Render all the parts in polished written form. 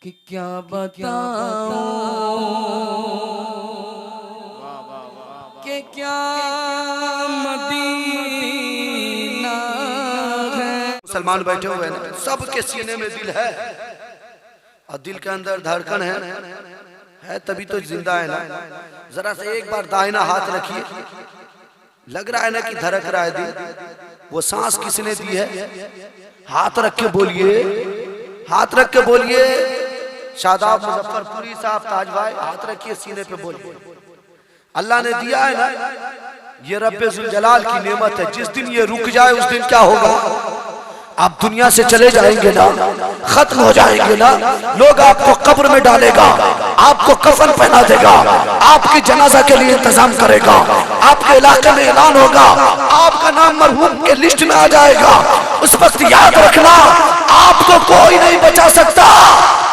कि क्या बताऊं कि क्या मदीना है। मुसलमान बैठे हुए हैं, सबके सीने में दिल है और दिल के अंदर धड़कन है तभी तो जिंदा है ना। जरा से एक बार दाहिना हाथ रखिए, लग रहा है ना कि धड़क रहा है दिल। वो सांस किसने दी है? हाथ रख के बोलिए, हाथ रख के बोलिए। शादाब मुजफ्फरपुरी साहब, ताज भाई, हाथ रखिए सीने पे, बोलिए अल्लाह ने दिया है ना। ये रब्बे जुल जलाल की नेमत है। जिस दिन ये रुक जाए उस दिन क्या होगा? आप दुनिया से चले जाएंगे ना, खत्म हो जाएंगे ना। लोग आपको कब्र में डालेगा, आपको कफन पहना देगा, आपकी जनाजा के लिए इंतजाम करेगा, आपके इलाके में ऐलान होगा, आपका नाम मरहूम के लिस्ट में आ जाएगा। उस वक्त याद रखना, आपको कोई नहीं बचा सकता।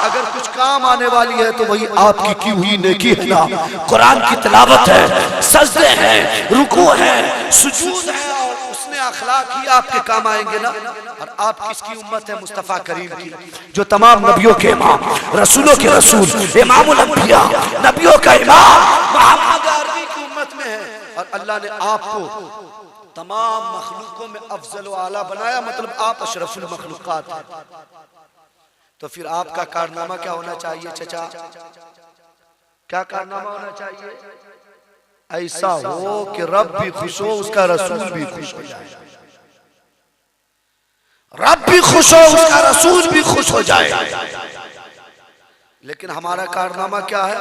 अगर कुछ काम आने वाली है तो वही आपकी की हुई नेकी है ना। कुरान की तिलावत है, सजदे हैं, रुकू है, सुजूद है, और उसने अखलाक ही आपके काम आएंगे ना। और आप किसकी उम्मत है? मुस्तफा करीम की, जो तमाम नबियों के इमाम, रसूलों के रसूल, इमामुल अंबिया, नबियों का इमाम मोहम्मद अरबी की उम्मत में है। और अल्लाह ने आपको तमाम मखलूकों में अफजल व आला बनाया, मतलब आप अशरफुल मखलूकात हैं। तो फिर आपका कारनामा क्या होना चाहिए चचा? क्या कारनामा होना चाहिए? ऐसा हो कि रब भी खुश हो, उसका रसूल भी खुश हो जाए। रब भी खुश हो, उसका रसूल भी खुश हो जाए। लेकिन हमारा कारनामा क्या है?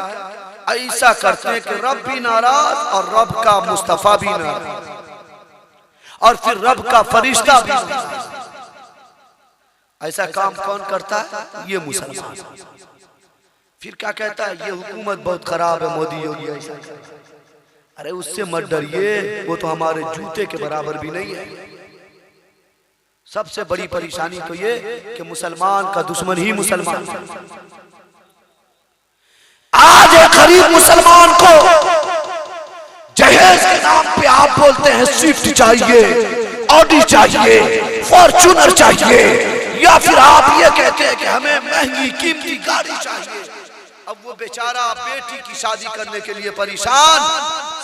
ऐसा करते हैं कि रब भी नाराज और रब का मुस्तफा भी नाराज और फिर रब का फरिश्ता भी नाराज। ऐसा काम कौन करता है? ये मुसलमान। फिर क्या कहता है? ये हुकूमत बहुत खराब है, मोदी योगी ऐसा। अरे उससे मत डरिए, वो तो हमारे जूते के बराबर भी नहीं है। सबसे बड़ी परेशानी तो ये कि मुसलमान का दुश्मन ही मुसलमान। आज एक गरीब मुसलमान को जहेज के नाम पे आप बोलते हैं स्विफ्ट चाहिए, ऑडी चाहिए, फॉर्च्यूनर चाहिए, या फिर आप ये कहते हैं कि हमें महंगी कीमती गाड़ी चाहिए। अब वो बेचारा बेटी की शादी करने के लिए परेशान,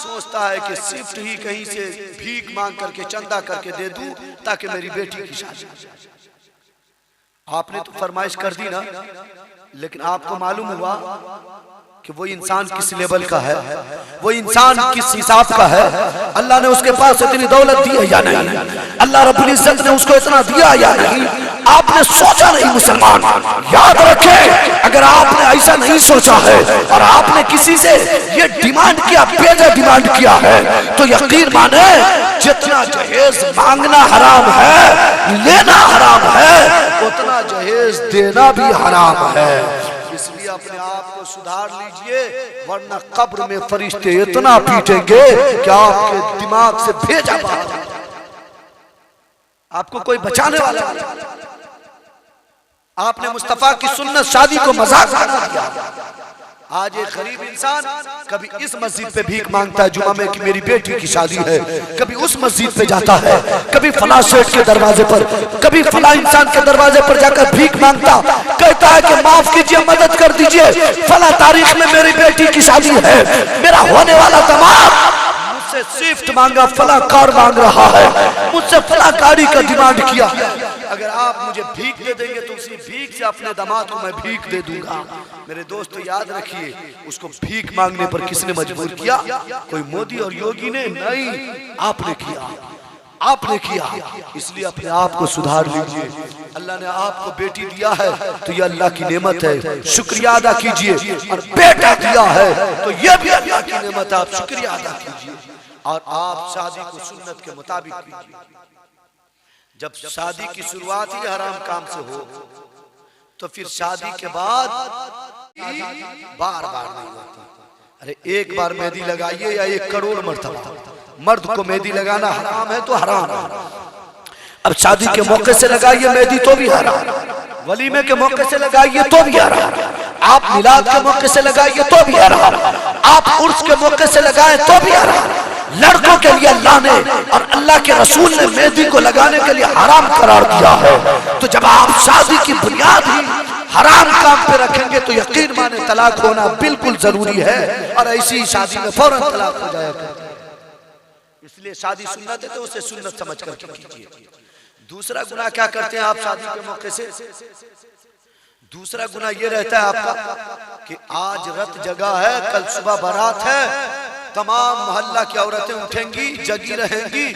सोचता है कि स्विफ्ट ही कहीं से भीख मांग करके चंदा करके दे दूं ताकि मेरी बेटी की शादी। आपने तो फरमाइश कर दी ना, लेकिन आपको मालूम हुआ कि वो इंसान किस लेवल का है, वो इंसान किस हिसाब का है। अल्लाह ने उसके पास इतनी दौलत दी है या नहीं? अल्लाह रब्बुल इज्जत ने उसको इतना दिया या नहीं? आपने सोचा नहीं मुसलमान। याद रखें, अगर आपने ऐसा नहीं सोचा है और आपने किसी से ये डिमांड किया, बेजा डिमांड किया है, तो यकीन माने जितना जहेज मांगना हराम है, लेना हराम है, उतना जहेज देना भी हराम है। इसलिए अपने आप को सुधार लीजिए, वरना कब्र में फरिश्ते इतना पीटेंगे कि आपके दिमाग से भेजा बाहर, आपको कोई बचाने वाला नहीं। आपने मुस्तफा की सुन्नत शादी को मजाक बना दिया। आज एक गरीब इंसान कभी इस मस्जिद पे भीख मांगता है जुमा में कि मेरी बेटी की शादी है, कभी उस मस्जिद पे जाता है, कभी फला शेख के दरवाजे पर, कभी फला इंसान के दरवाजे पर जाकर भीख मांगता, कहता है कि माफ कीजिए, मदद कर दीजिए, फला तारीख में मेरी बेटी की शादी है, मेरा होने वाला दामाद मुझसे स्विफ्ट मांगा, फला कार मांग रहा है, मुझसे फला गाड़ी का डिमांड किया। अगर आप मुझे भीख दे देंगे तो उसी भीख से अपने दामाद को मैं भीख दे दूंगा। मेरे दोस्तों याद रखिए, उसको भीख मांगने पर किसने मजबूर किया? कोई मोदी और योगी ने नहीं, आपने किया, आपने किया। इसलिए अपने आप को सुधार लीजिए। अल्लाह ने आपको बेटी दिया है तो ये अल्लाह की नेमत है, शुक्रिया अदा कीजिए। और बेटा दिया है तो ये भी अल्लाह की नेमत है, आप शुक्रिया अदा कीजिए। और आप शादी को सुन्नत के मुताबिक कीजिए। जब शादी की शुरुआत ही हराम काम से हो तो फिर शादी के बाद बार बार नहीं होती। अरे एक बार मेहंदी लगाइए या 1 करोड़ मर्तबा। मर्द को मेहंदी लगाना हराम है तो हराम है। अब शादी के मौके से लगाइए मेहंदी तो भी हराम, वलीमे के मौके से लगाइए तो भी हराम, आप मिलाद के मौके से लगाइए तो भी हराम, आप उर्स के मौके से लगाएं तो भी हराम। लड़कों के लिए अल्लाह ने और अल्लाह के रसूल ने मेहंदी को लगाने के लिए हराम करार दिया है। तो जब आप शादी की बुनियाद ही हराम काम पे रखेंगे तो यकीन माने तलाक होना बिल्कुल जरूरी है, और ऐसी शादी में फौरन तलाक हो जाया करती है। इसलिए शादी सुन्नत है तो उसे सुन्नत समझ करके कीजिए। दूसरा गुनाह क्या करते हैं आप शादी के मौके से? दूसरा गुनाह ये रहता है आपका कि आज रत जगह है, कल सुबह बारात है, तमाम मोहल्ला की औरतें उठेंगी, जगी रहेंगी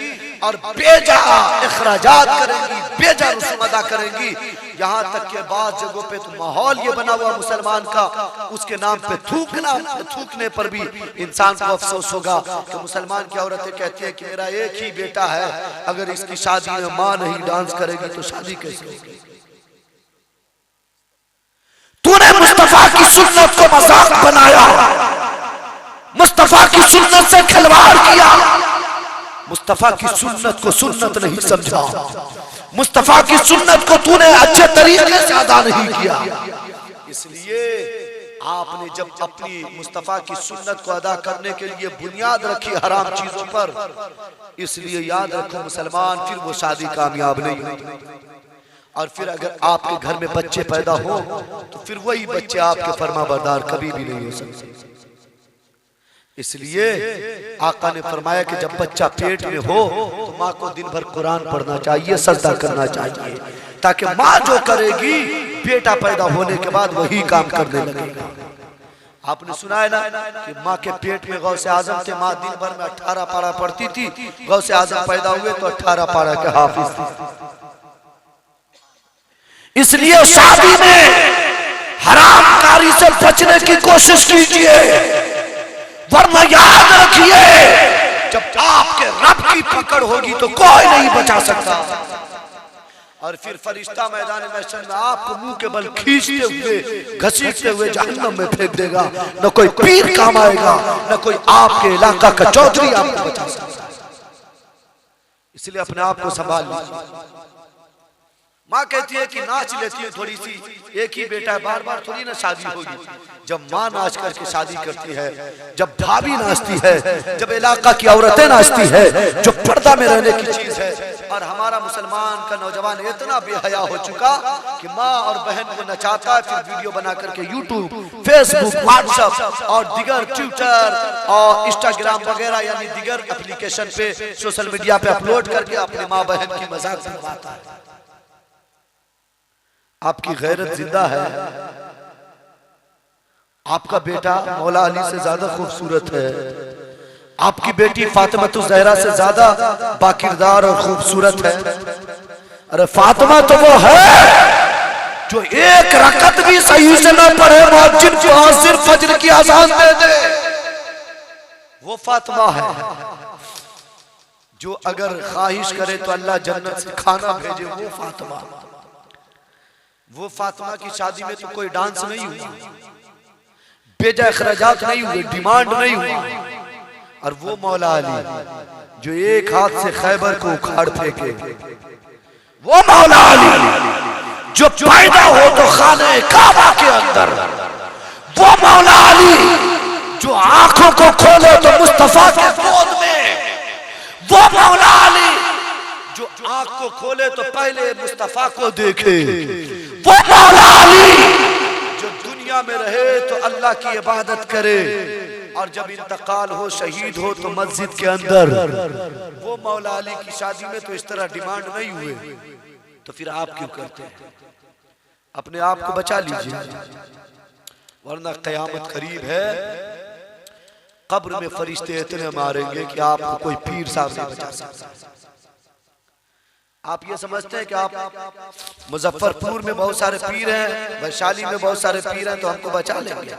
और बेजा इखराजात करेंगी, बेजा रस्म अदा करेंगी। यहाँ तक के बाद जगहों पे तो माहौल ये बना हुआ मुसलमान का, उसके नाम पे थूकने पर भी इंसान को अफसोस होगा कि मुसलमान की औरतें कहती है कि मेरा एक ही बेटा है, अगर इसकी शादी में माँ नहीं डांस करेगी तो शादी कैसे होगी? तूने मुस्तफा की सुन्नत को मजाक बनाया, मुस्तफा की सुन्नत से खिलवाड़ किया, मुस्तफा की सुन्नत को सुन्नत नहीं समझा, मुस्तफा की सुन्नत को तूने अच्छे तरीके से अदा नहीं किया। इसलिए आपने जब अपनी मुस्तफा की सुन्नत को अदा करने के लिए बुनियाद रखी हराम चीजों पर, इसलिए याद रखो मुसलमान, फिर वो शादी कामयाब नहीं होती। और फिर अगर आपके घर में बच्चे पैदा हो तो फिर वही बच्चे आपके फरमाबरदार कभी भी नहीं हो सकते। इसलिए आका ने फरमाया कि जब बच्चा पेट में हो तो माँ को दिन भर कुरान पढ़ना चाहिए, सजदा करना चाहिए, ताकि माँ जो करेगी बेटा पैदा होने के बाद वही काम करने लगेगा। आपने सुना है ना कि माँ के पेट में गौसे आजम थे, माँ दिन भर में 18 पारा पढ़ती थी, गौसे आजम पैदा हुए तो 18 पारा के हाफिज थे। इसलिए शादी में हरामकारी से बचने की कोशिश कीजिए, वरना याद रखिए जब आपके रब की पकड़ होगी तो कोई नहीं बचा सकता। और फिर फरिश्ता मैदान महशर में आपको मुंह के बल खींचते हुए घसीटते हुए जहन्नम में फेंक देगा। न कोई पीर काम आएगा, न कोई आपके इलाका का चौधरी आपको बचा सकता। इसलिए अपने आप को संभाल लीजिए। माँ कहती है कि नाच लेती है थोड़ी सी, एक ही बेटा है, बार बार थोड़ी ना शादी होगी। जब माँ नाच करके शादी करती है, जब भाभी नाचती है, जब इलाका की औरतें नाचती है, जो पर्दा में रहने की चीज है। और हमारा मुसलमान का नौजवान इतना बेहया हो चुका कि माँ और बहन को नचाता है, फिर वीडियो बना करके यूट्यूब, फेसबुक, व्हाट्सएप और दिगर ट्विटर और इंस्टाग्राम वगैरह यानी दिगर एप्लीकेशन पे, सोशल मीडिया पे अपलोड करके अपनी माँ बहन की मजाक बनवाता है। आपकी गैरत जिंदा है, आपका बेटा मौला अली से ज्यादा खूबसूरत है, आपकी बेटी फातिमा ज़हरा से ज्यादा बाकिरदार और खूबसूरत है। अरे फातिमा तो वो है जो एक रकत भी सही से न पढ़े, मुअज्जिन को सिर्फ फज्र की अज़ान दे दे, वो फातिमा है। जो अगर ख्वाहिश करे तो अल्लाह जन्नत से खाना भेजे, वो फातिमा। वो फातिमा की शादी में तो कोई डांस नहीं हुआ, बेजा अखराजात नहीं हुए, डिमांड नहीं हुई। और वो मौला अली जो एक हाथ से खैबर को उखाड़ फेंके, वो मौला अली जो पैदा हो तो खाने काबा के अंदर, वो मौला अली जो आंखों को खोले तो मुस्तफा के गोद में, वो मौला अली जो आंख को खोले तो पहले मुस्तफा को देखे, वो मौला अली जो दुनिया में रहे तो अल्लाह की इबादत करे और जब इंतकाल हो, शहीद हो तो मस्जिद के अंदर। वो मौला अली की शादी में तो इस तरह डिमांड नहीं हुए, तो फिर आप क्यों करते हैं? अपने आप को बचा लीजिए, वरना कयामत करीब है, कब्र में फरिश्ते इतने मारेंगे कि आपको कोई पीर साहब नहीं बचा सकता। आप ये समझते हैं कि आप मुजफ्फरपुर में बहुत सारे पीर हैं, वैशाली में बहुत सारे पीर हैं तो हमको बचा लेंगे?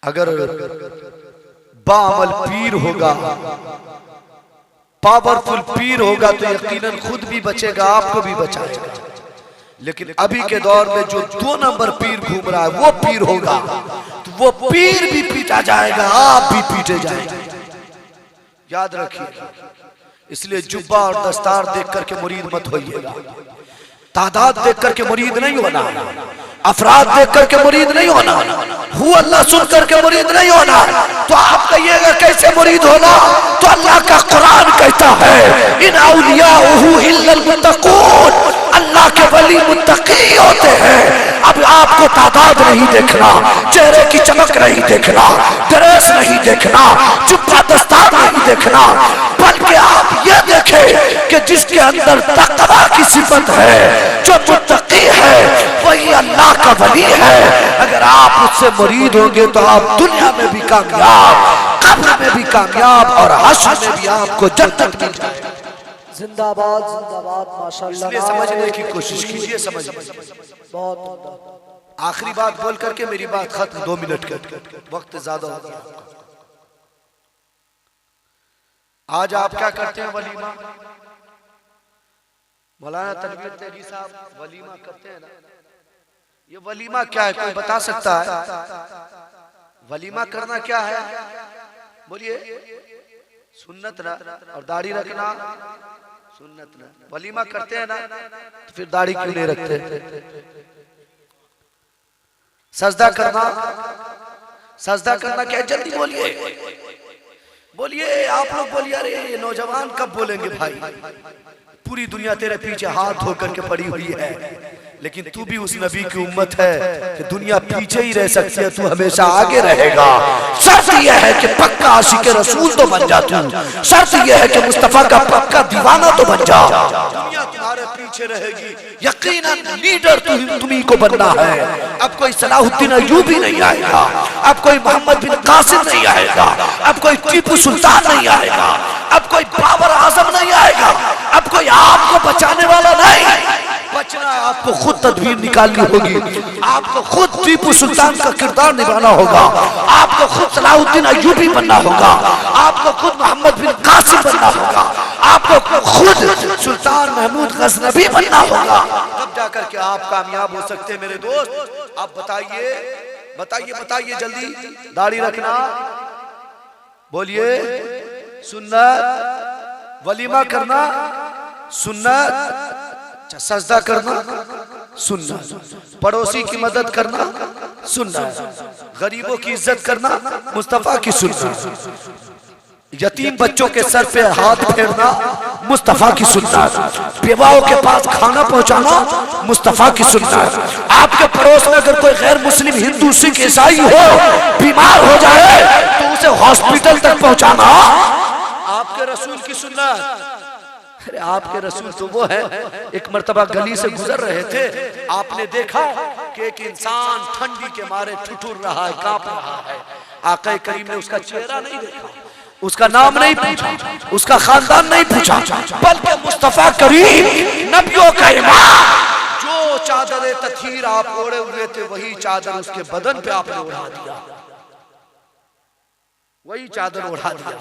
अगर बाअमल पीर होगा, पावरफुल पीर होगा तो यकीनन खुद भी बचेगा, आपको भी बचाएगा। लेकिन अभी के दौर में जो 2 नंबर पीर घूम रहा है वो पीर होगा तो वो पीर भी पीटा जाएगा, आप भी पीटे जाएंगे। याद रखिए। इसलिए जुब्बा और दस्तार देख करके मुरीद मत होइएगा, तादाद देख करके मुरीद नहीं होना। अफराद देख करके मुरीद नहीं होना, हु अल्लाह सुन करके मुरीद नहीं होना। तो आप कहिएगा कैसे मुरीद होना? तो अल्लाह का कुरान कहता है इन औलियाउहु इल्लल मुत्तकून, अल्लाह के वली मुत्तकी होते हैं। अब आपको तादाद नहीं देखना, चेहरे की चमक नहीं देखना, ड्रेस नहीं देखना, जुब्बा दस्तार नहीं देखना, बल्कि आप ये देखें कि जिसके अंदर तकवा की सिफत है, जो मुत्तकी है, वही अल्लाह का वली है। अगर आप उससे मुरीद होंगे तो आप दुनिया में भी कामयाब, कब्र में भी कामयाब और हश्र में भी आपको जन्नत मिल जाएगी। जिंदाबाद जिंदाबाद माशाअल्लाह। इसलिए समझने की कोशिश कीजिए, समझ बहुत। आखिरी बात बोल करके मेरी बात खत्म, 2 मिनट का वक्त ज्यादा हो गया। आज आप क्या करते हैं? वलीमा। मौलाना तनवीर तेगी साहब वलीमा करते हैं ना। ये वलीमा क्या है, कोई बता सकता है? वलीमा करना क्या है? बोलिए। सुन्नत ना, और दाढ़ी रखना सुन्नत ना। वलीमा करते हैं ना, तो फिर दाढ़ी क्यों नहीं रखते? सजदा करना, सजदा करना क्या है? जल्दी बोलिए, बोलिए आप लोग बोलिए। अरे ये नौजवान कब बोलेंगे भाई? पूरी दुनिया तेरे पीछे हाथ धो करके पड़ी हुई है, लेकिन तू भी उस नबी की उम्मत है कि दुनिया पीछे ही रह सकती है, तू हमेशा आगे रहेगा। शर्त यह है कि पक्का आशिक रसूल तो बन जा तू, शर्त यह है कि मुस्तफा का पक्का दीवाना तो बन जा। दुनिया तुम्हारे पीछे रहेगी, यकीनन लीडर तुम्ही को बनना है। अब कोई सलाहुद्दीन अय्यूबी नहीं आएगा, अब कोई मोहम्मद बिन कासिम नहीं आएगा, अब कोई टीपू सुल्तान नहीं आएगा, अब कोई बाबर आजम नहीं आएगा, अब कोई आपको बचाने वाला नहीं। बचना है, आपको खुद तदबीर निकालनी होगी, आपको खुद टीपू सुल्तान का किरदार निभाना होगा, आपको खुद सलाहुद्दीन अय्यूबी बनना होगा, आपको खुद मोहम्मद बिन कासिम बनना होगा, आपको खुद सुल्तान महमूद गजनवी बनना होगा। तब जाकर के आप कामयाब हो सकते हैं मेरे दोस्त। आप बताइए बताइए बताइए जल्दी। दाढ़ी रखना, बोलिए सुन्नत, वलीमा करना सुन्नत, सजदा करना सुन्नत, पड़ोसी की मदद करना सुन्नत, गरीबों की इज्जत करना मुस्तफा की सुन्नत, यतीम बच्चों के सर पे हाथ फेरना मुस्तफा की सुन्नत, बेवाओं के पास खाना पहुंचाना मुस्तफा की सुन्नत। आपके पड़ोस में अगर कोई गैर मुस्लिम हिंदू सिख ईसाई हो, बीमार हो जाए तो उसे हॉस्पिटल तक पहुंचाना आपके रसूल की सुन्नत। अरे आपके रसूल तो वो है, एक मर्तबा गली से गुजर रहे थे, आपने देखा कि एक इंसान ठंडी के मारे ठिठुर रहा है, कांप रहा है। आका करीम ने उसका चेहरा नहीं देखा, उसका नाम नहीं पूछा, उसका खानदान नहीं पूछा, बल्कि मुस्तफा करीम नबियों का इमाम, जो चादर तथीर आप ओढ़े हुए थे वही चादर उसके बदन पे आपने उड़ा दिया, वही चादर उड़ा दिया।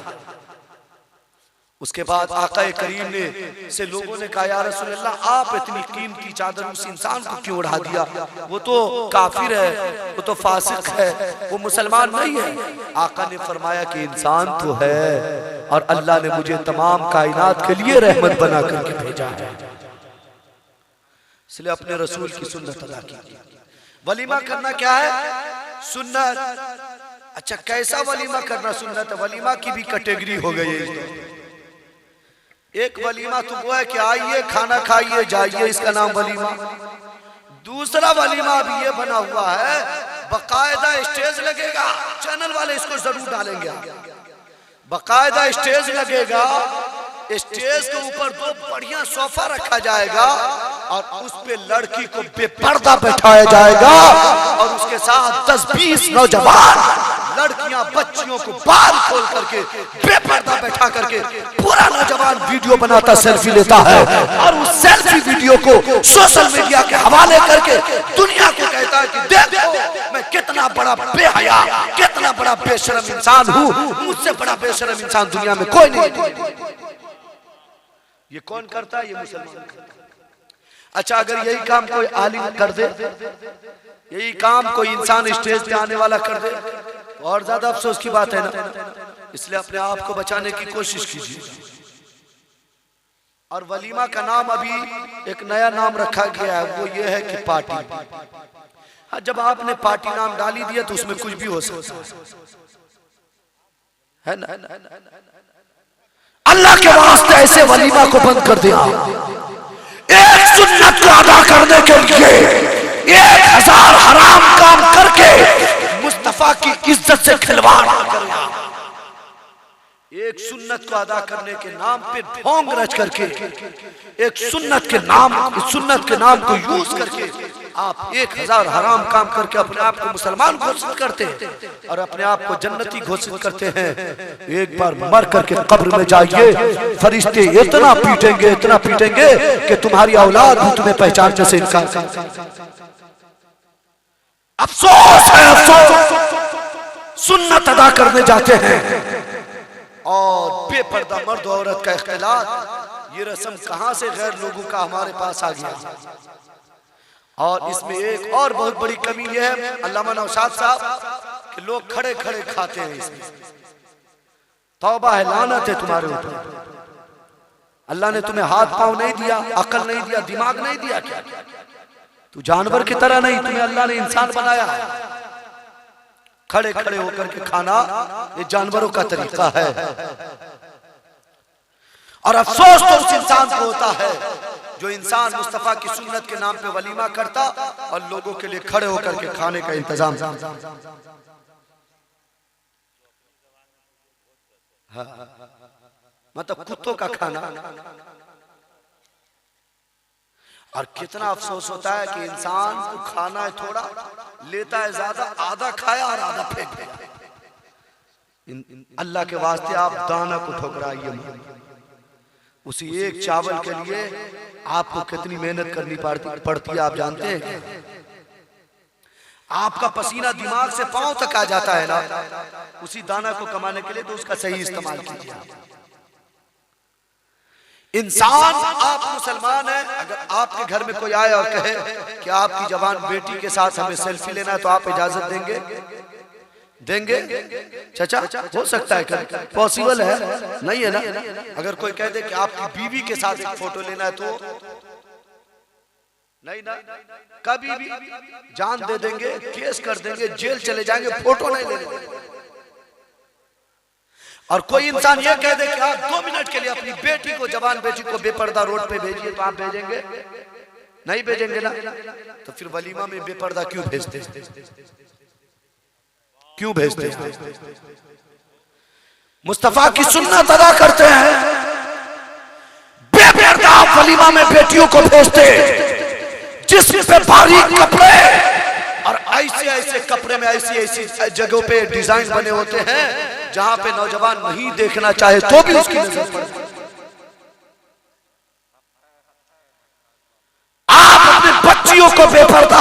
उसके बाद आका करीम ने से लोगों ने कहा, या रसूल अल्लाह आप इतनी कीमती चादर उस इंसान को क्यों उड़ा दिया? वो तो काफिर है, वो तो फासिक है, वो मुसलमान नहीं है। आका ने फरमाया कि इंसान तो है और अल्लाह ने मुझे तमाम कायनात के लिए रहमत बना करके भेजा है, इसलिए अपने रसूल की सुन्नत अदा की। वलीमा करना क्या है? सुन्नत। अच्छा कैसा वलीमा करना सुन्नत है? वलीमा की भी कैटेगरी हो गई है। एक वलीमा तो वो है कि आइए खाना खाइए जाइए, इसका नाम वलीमा। दूसरा वलीमा भी ये बना हुआ है, बकायदा स्टेज लगेगा, चैनल वाले इसको जरूर डालेंगे, बकायदा स्टेज लगेगा, स्टेज के ऊपर 2 बढ़िया सोफा रखा जाएगा और उस पे लड़की को बेपर्दा बैठाया जाएगा और उसके साथ 10-20 नौजवान लड़कियां बच्चियों को बाल खोल करके बेपर्दा बैठा करके पूरा नौजवान वीडियो बनाता, सेल्फी लेता है और उस सेल्फी वीडियो को सोशल मीडिया के हवाले करके दुनिया को कहता है कि देखो मैं कितना बड़ा बेहया, कितना बड़ा बेशरम इंसान हूँ, मुझसे बड़ा बेशरम इंसान दुनिया में कोई नहीं। ये कौन करता है? ये मुसलमान करता है। अच्छा अगर यही काम कोई आलिम कर दे, यही काम कोई इंसान स्टेज पे आने वाला कर दे तो और ज्यादा अफसोस की बात है ना। इसलिए अपने आप को बचाने की कोशिश कीजिए। और वलीमा का नाम अभी एक नया नाम रखा गया है, वो ये है कि पार्टी। हाँ, जब आपने पार्टी नाम डाली दिया तो उसमें कुछ भी हो सकता है ना। अल्लाह के वास्ते ऐसे वलीमा को बंद कर दिया। एक सुन्नत को अदा करने के लिए 1000 हराम काम करके मुस्तफा की इज्जत से खिलवाड़ करना। एक सुन्नत को अदा करने के नाम पे ढोंग रच करके, एक सुन्नत के नाम को यूज करके आप 1000 हराम काम करके अपने आप को मुसलमान घोषित करते हैं और अपने आप को जन्नती घोषित करते हैं। एक बार मर करके कब्र में जाइए, फरिश्ते इतना पीटेंगे कि तुम्हारी औलाद भी तुम्हें पहचानने से इनकार कर। अफसोस है, अफसोस, सुन्नत अदा करने जाते हैं और बेपर्दा मर्द औरत का इख्तिलात। ये रस्म कहां से गैर लोगों का हमारे पास आ गया। और इसमें एक और बहुत बड़ी कमी यह है, अल्लामा नौशाद साहब, कि लोग खड़े खड़े खाते हैं। इसमें तौबा है, लानत है तुम्हारे ऊपर। अल्लाह ने तुम्हें हाथ पांव नहीं दिया, अकल नहीं दिया, दिमाग नहीं दिया क्या? तू जानवर की तरह नहीं, तुम्हें अल्लाह ने इंसान बनाया है। खड़े खड़े होकर के खाना ये जानवरों का तरीका है। और अफसोस तो उस इंसान को होता है जो इंसान मुस्तफा की सुन्नत के नाम पे वलीमा करता और लोगों के लिए खड़े होकर के खाने का इंतजाम। मतलब कुत्तों का खाना। और कितना अफसोस होता है कि इंसान को खाना है थोड़ा, लेता है ज्यादा, आधा खाया और आधा फेंक दिया। अल्लाह के वास्ते आप दाना को ठुकराइए। उसी एक चावल के लिए आपको कितनी मेहनत करनी पड़ती है, आप जानते हैं? आपका पसीना दिमाग से पांव तक आ जाता है ना, उसी दाना को कमाने के लिए। तो उसका सही इस्तेमाल कीजिए। इंसान, आप मुसलमान हैं, अगर आपके घर में कोई आए और कहे कि आपकी जवान बेटी के साथ हमें सेल्फी लेना है, तो आप इजाजत देंगे? चाचा, हो सकता है, पॉसिबल है? नहीं है ना। अगर कोई कह दे कि आपकी बीवी के साथ एक फोटो लेना है, तो नहीं ना, कभी भी जान दे देंगे, केस कर देंगे, जेल चले जाएंगे, फोटो नहीं लेने। और कोई इंसान ये कह दे कि आप 2 मिनट के लिए अपनी बेटी को, जवान बेटी को बेपर्दा रोड पे भेजिए, तो आप भेजेंगे? नहीं भेजेंगे ना। तो फिर वलीमा में बेपर्दा क्यों भेजते? क्यों भेजते? मुस्तफा की सुन्नत अदा करते हैं, बेपर्दा वलीमा में बेटियों को भेजते, जिसम पे बारीक कपड़े और ऐसे कपड़े में ऐसी जगहों पे डिजाइन बने होते हैं जहां पे नौजवान नहीं देखना चाहे तो भी उसकी नजर पड़ती। आप अपने बच्चियों को बेपर्दा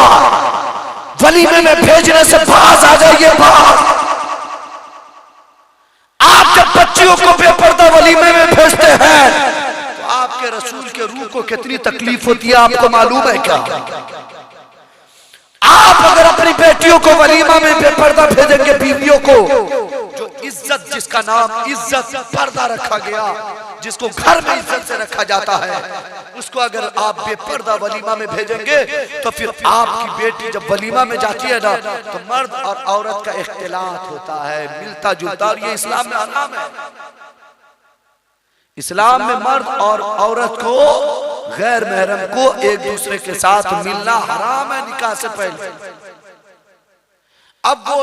वलीमे में भेजने से बाज आ जाइए, बाज। आप जब बच्चियों को बेपर्दा वलीमे में भेजते हैं तो आपके रसूल के रूह को कितनी तकलीफ होती है, आपको मालूम है क्या? आप अगर अपनी बेटियों को वलीमा में बेपर्दा भेजेंगे, बीवियों को, जो इज्जत, जिसका नाम इज्जत पर्दा रखा गया, जिसको घर में इज्जत से रखा जाता है, उसको अगर आप बेपर्दा वलीमा में भेजेंगे तो फिर आपकी बेटी जब वलीमा में जाती है ना, तो मर्द और औरत का इख्तिलात होता है, मिलता जुलता। और ये इस्लाम में हराम है। इस्लाम में मर्द और औरत को, गैर महरम को एक दूसरे के साथ मिलना हराम है निकाह से पहले। अब वो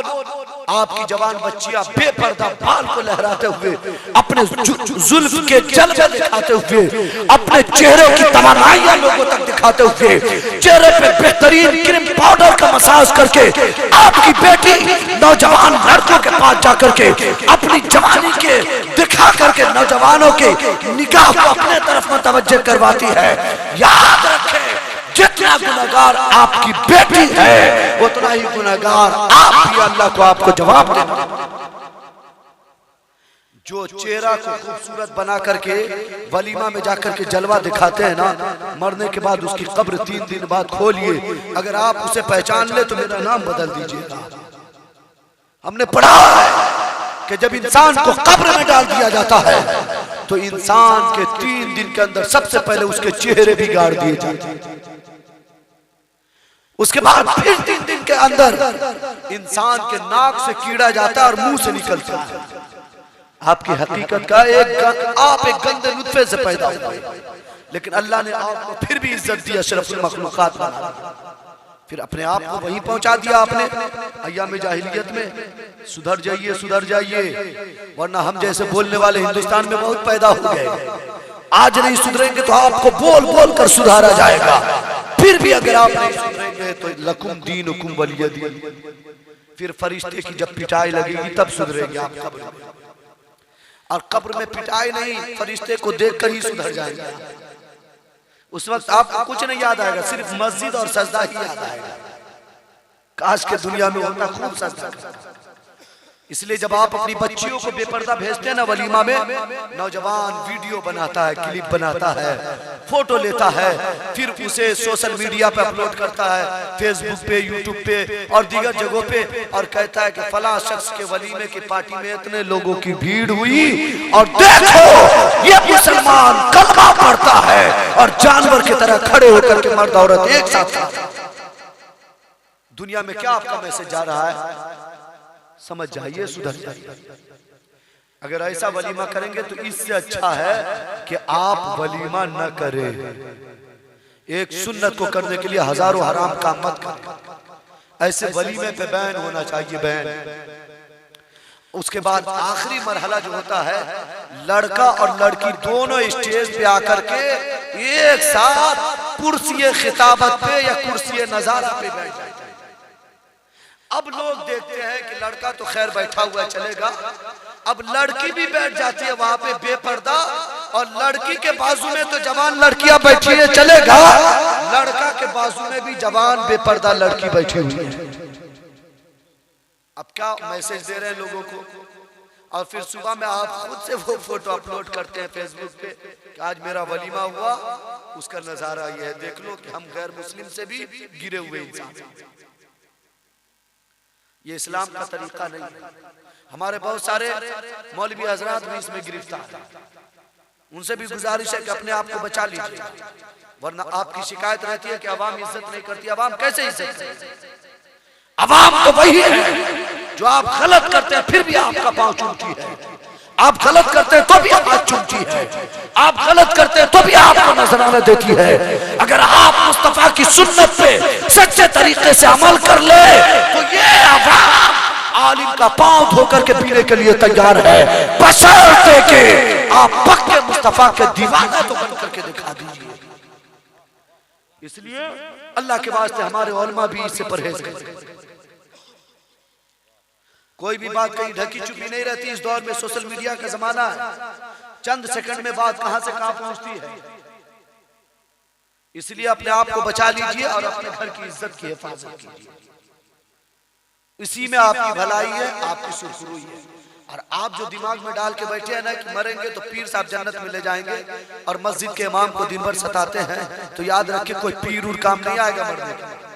आपकी जवान बच्चियां बेपर्दा बाल को लहराते हुए, अपने जुल्फ के जलवे दिखाते हुए, अपने चेहरे की तमन्नाएं लोगों तक दिखाते हुए, चेहरे पे बेहतरीन क्रीम पाउडर का मसाज करके आपकी बेटी नौजवान लड़कों के पास जाकर के अपनी जवानी के दिखा करके नौजवानों के निगाह को अपने तरफ मुतवज्जह करवाती है। याद रखें, जितना गुनहगार आपकी बेटी है, उतना ही गुनहगार आप भी अल्लाह को आपको जवाब देना। जो चेहरा को खूबसूरत बना करके वलीमा में जाकर के जलवा दिखाते हैं ना, मरने के बाद उसकी कब्र 3 दिन बाद खोलिए, अगर आप उसे पहचान ले तो मेरा नाम बदल दीजिएगा। हमने पढ़ा है कि जब इंसान को कब्र में डाल दिया जाता है तो इंसान के 3 दिन के अंदर सबसे पहले उसके चेहरे भी गाड़ दिए जाते हैं। उसके बाद फिर 3 दिन के अंदर इंसान के नाक से कीड़ा जाता है और मुंह से निकलता है। आपकी हकीकत का आप एक गंदे नुत्फे से पैदा हुए, लेकिन अल्लाह ने आपको फिर भी इज्जत दी, अशरफुल मखलूकात बना दिया। फिर अपने आप को वहीं पहुंचा दिया आपने अय्याम जाहिलियत में। सुधर जाइए, सुधर जाइए, वरना हम जैसे बोलने वाले हिंदुस्तान में बहुत पैदा हो गए। आज नहीं सुधरेंगे तो आपको बोल बोल कर सुधारा जाएगा। फिर भी अगर आप नहीं सुधरेंगे तो लकुम दीनुकुम वलिय दीन। फिर फरिश्ते की जब पिटाई लगेगी तब सुधरेंगे आप कब्र में, और कब्र में पिटाई नहीं, फरिश्ते को देखकर ही सुधर जाएंगे। उस वक्त आपको कुछ नहीं याद आएगा, सिर्फ मस्जिद और सजदा ही याद आएगा। काश के दुनिया में होता खूब सजदा। इसलिए जब आप अपनी बच्चियों को बेपर्दा भेजते हैं ना वलीमा में, नौजवान वीडियो बनाता है, क्लिप बनाता है, फोटो लेता है, फिर उसे सोशल मीडिया पे अपलोड करता है, फेसबुक पे, यूट्यूब पे और दीगर जगहों पे, और कहता है कि फला शख्स के वलीमे की पार्टी में इतने लोगों की भीड़ हुई और देखो ये मुसलमान कलमा पढ़ता है, और जानवर की तरह खड़े होकर के मर्द औरत एक साथ। दुनिया में क्या आपका मैसेज जा रहा है? समझ जाइए, सुधर जाइए। अगर ऐसा वलीमा करेंगे तो इससे अच्छा है कि आप वलीमा न करें। एक सुन्नत को करने के लिए हजारों हराम काम मत करें। ऐसे वलीमे पे बैन होना चाहिए, बैन। उसके बाद आखिरी मरहला जो होता है, लड़का और लड़की दोनों स्टेज पे आकर के एक साथ कुर्सी खिताबत पे या कुर्सी नज़ारा पे बैठ जाए। अब लोग देखते हैं कि लड़का तो खैर बैठा हुआ चलेगा, अब लड़की भी बैठ जाती है वहां पे बेपर्दा, और लड़की के बाजू में तो जवान लड़कियां बैठी है चलेगा, लड़का के बाजू में भी जवान बेपर्दा लड़की बैठी हुई है। अब क्या मैसेज दे रहे हैं लोगों को? और फिर सुबह में आप खुद से वो फोटो अपलोड करते हैं फेसबुक पे कि आज मेरा वलीमा हुआ, उसका नजारा ये है, देख लो कि हम गैर मुस्लिम से भी गिरे हुए इंसान। ये इस्लाम का तरीका नहीं है। हमारे बहुत सारे मौलवी हजरात भी इसमें गिरफ्तार हैं। उनसे भी गुजारिश है कि अपने आप को बचा लीजिए, वरना आपकी शिकायत रहती है कि अवाम इज्जत नहीं करती। अवाम कैसे इज्जत करेगी? अवाम तो वही है जो आप गलत करते हैं फिर भी आपका पांव चूमती है, आप गलत करते हैं तो भी हाथ चूमती है, आप गलत करते हैं तो भी आपको नजराना देती है। अगर आप मुस्तफा की सुन्नत पे सच्चे तरीके से अमल कर ले तो ये अवाम आलिम का पांव धोकर के पीने के लिए तैयार है, बशर्ते के आप पक्के मुस्तफा के दीवाना तो बन करके दिखा दीजिए। इसलिए अल्लाह के वास्ते हमारे उलमा भी इससे परहेज करें। कोई भी बात कहीं ढकी छुपी नहीं रहती। इस दौर में सोशल मीडिया का जमाना है, चंद सेकंड में बात कहां से कहां पहुंचती है। इसलिए अपने आप को बचा लीजिए और अपने घर की इज्जत की हिफाजत कीजिए। इसी में आपकी भलाई है, आपकी सुरखुरी है। और आप जो दिमाग में डाल के बैठे हैं ना कि मरेंगे तो पीर साहब जन्नत में ले जाएंगे, और मस्जिद के इमाम को दिन भर सताते हैं, तो याद रखिए कोई पीर उर काम नहीं आएगा मरने के।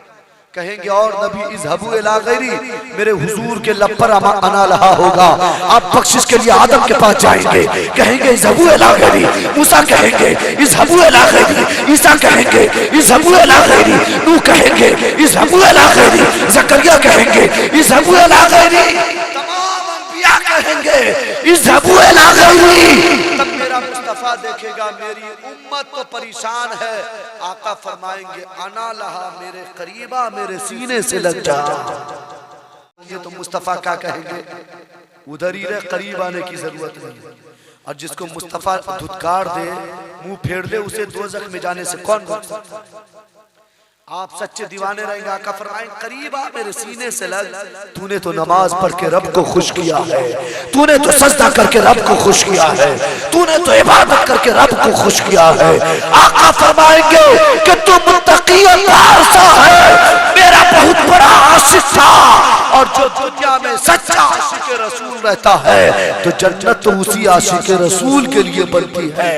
कहेंगे और नबी इज़हबू इला गैरी, मेरे हुजूर के लब पर अना लहा होगा। आप बख्शिश के लिए आदम के पास जाएंगे, कहेंगे इज़हबू इला गैरी, मूसा कहेंगे इज़हबू इला गैरी, ईसा कहेंगे इज़हबू इला गैरी, नूह कहेंगे इज़हबू इला गैरी, ज़करिया कहेंगे इज़हबू इला गैरी, तमाम अंबिया कहेंगे इज़हबू इला गैरी। तब मेरा मुस्तफा देखेगा मेरी उम्मत तो परेशान है, आका फरमाएंगे अना लहा, मेरे करीबा, मेरे सीने से लग जा। ये तो मुस्तफा क्या कहेंगे, उधर ही रहे, करीब आने की जरूरत नहीं। और जिसको मुस्तफा धुतकार दे, मुंह फेर ले, उसे दोज़ख में जाने से कौन रोक सकता है? आप सच्चे दीवाने रहेंगे, आका फरमाएं करीबा, मेरे सीने से लग। तूने तो नमाज पढ़ के रब को खुश किया है, तूने तो सजदा करके रब को खुश किया है, तूने तो इबादत करके रब को खुश किया है। आका फरमाएंगे कि तू मुत्तकी सा है, मेरा बहुत बड़ा आशिक था, और जो दुनिया में सच्चा आशिक रसूल रहता है तो जन्नत तो उसी आशिक रसूल के लिए बनती है।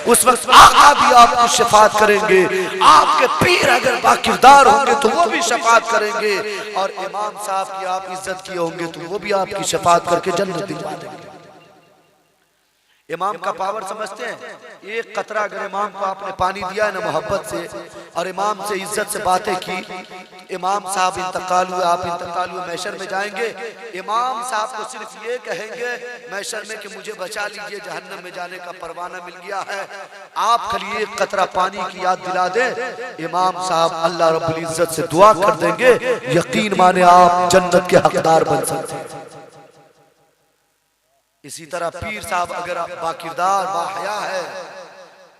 उस वक्त आका भी आपकी शफाअत करेंगे, आपके पीर अगर किरदार होंगे तो वो भी शफाअत करेंगे, और इमाम साहब की आप इज्जत किए होंगे तो वो भी आपकी शफाअत करके जन्नत दिलवा देंगे। इमाम का पावर समझते हैं? एक कतरा अगर इमाम को आपने पानी दिया है ना मोहब्बत से, और इमाम से इज्जत से बातें की, इमाम साहब इंतकाल हुए, आप इंतकाल हुए, मैशर में जाएंगे, इमाम साहब को सिर्फ ये कहेंगे मैशर में कि मुझे बचा लीजिए, जहन्नम में जाने का परवाना मिल गया है, आप खाली एक कतरा पानी की याद दिला दे, इमाम साहब अल्लाह रब्बुल इज्जत से दुआ कर देंगे, यकीन माने आप जन्नत के हकदार बन सकते हैं। इसी तरह पीर साहब अगर बाकिरदार बाहया है,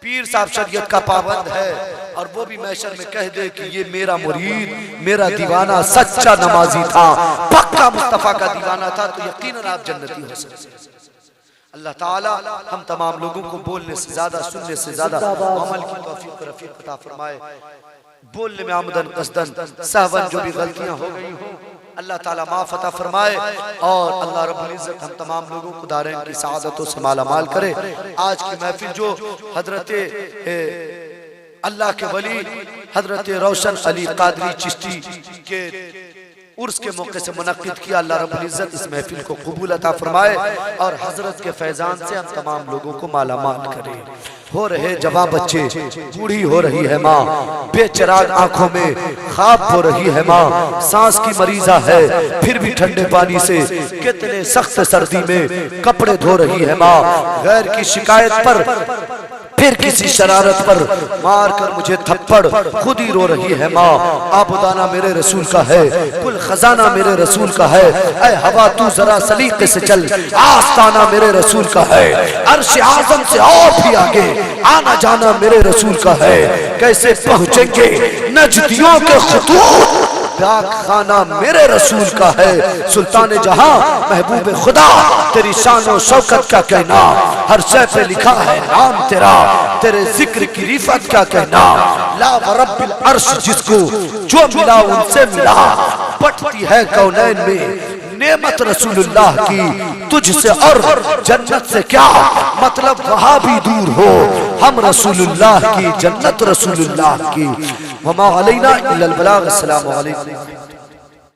पीर साहब शरीयत का पाबंद है, और वो भी मैशर में कह दे कि ये मेरा मुरीद, मेरा दीवाना सच्चा नमाजी था, पक्का मुस्तफा का दीवाना था, तो यकीनन आप जन्नती हो सकते हैं। अल्लाह ताला हम तमाम लोगों को बोलने से ज्यादा, सुनने से ज्यादा अमल की तौफीक रफीक अता फरमाए। बोलने में आमदन कसदन सहवन जो भी गलतियां हो गई हो अल्लाह ताला माफ अता फरमाए, और अल्लाह रब्बुल इज्जत हम तमाम लोगों को दारैन की सआदतों से माला माल करे। आज की महफिल जो हजरत अल्लाह के वली हजरत रोशन अली कादरी चिश्ती के उर्स के मौके से मुनक्किद किया, अल्लाह रब्बुल इज्जत इस महफिल को कबूल अता फरमाए, और हजरत के फैजान से हम तमाम लोगों को माला माल करे। हो रहे जवां बच्चे, बूढ़ी हो रही है माँ, बेचराग आंखों में ख्वाब हो रही है माँ, सांस की मरीजा है फिर भी ठंडे पानी से कितने सख्त सर्दी में कपड़े धो रही है माँ, गैर की शिकायत पर फिर किसी शरारत पर मार कर मुझे थप्पड़ खुद ही रो रही है माँ। आबुदाना मेरे रसूल का है, कुल खजाना मेरे रसूल का है, ऐ हवा तू जरा सलीके से चल, आस्ताना मेरे रसूल का है, अर्श आज़म से और भी आगे आना जाना मेरे रसूल का है, कैसे पहुंचेंगे नजदियों के खतूत, डाक खाना मेरे रसूल का है, सुल्तान जहां महबूब खुदा तेरी शान और शौकत का कहना, हर शय पे लिखा है नाम तेरा, तेरे जिक्र की रिफत क्या कहना, ला रब्बिल अर्श जिसको जो मिला उनसे मिला, पटती है कौनैन में नेमत रसूलुल्लाह की, तुझसे और जन्नत से क्या मतलब वहां भी दूर हो, हम रसूलुल्लाह की जन्नत रसूलुल्लाह की। वमा अलैना इल्लल बलाग। अस्सलामु अलैकुम।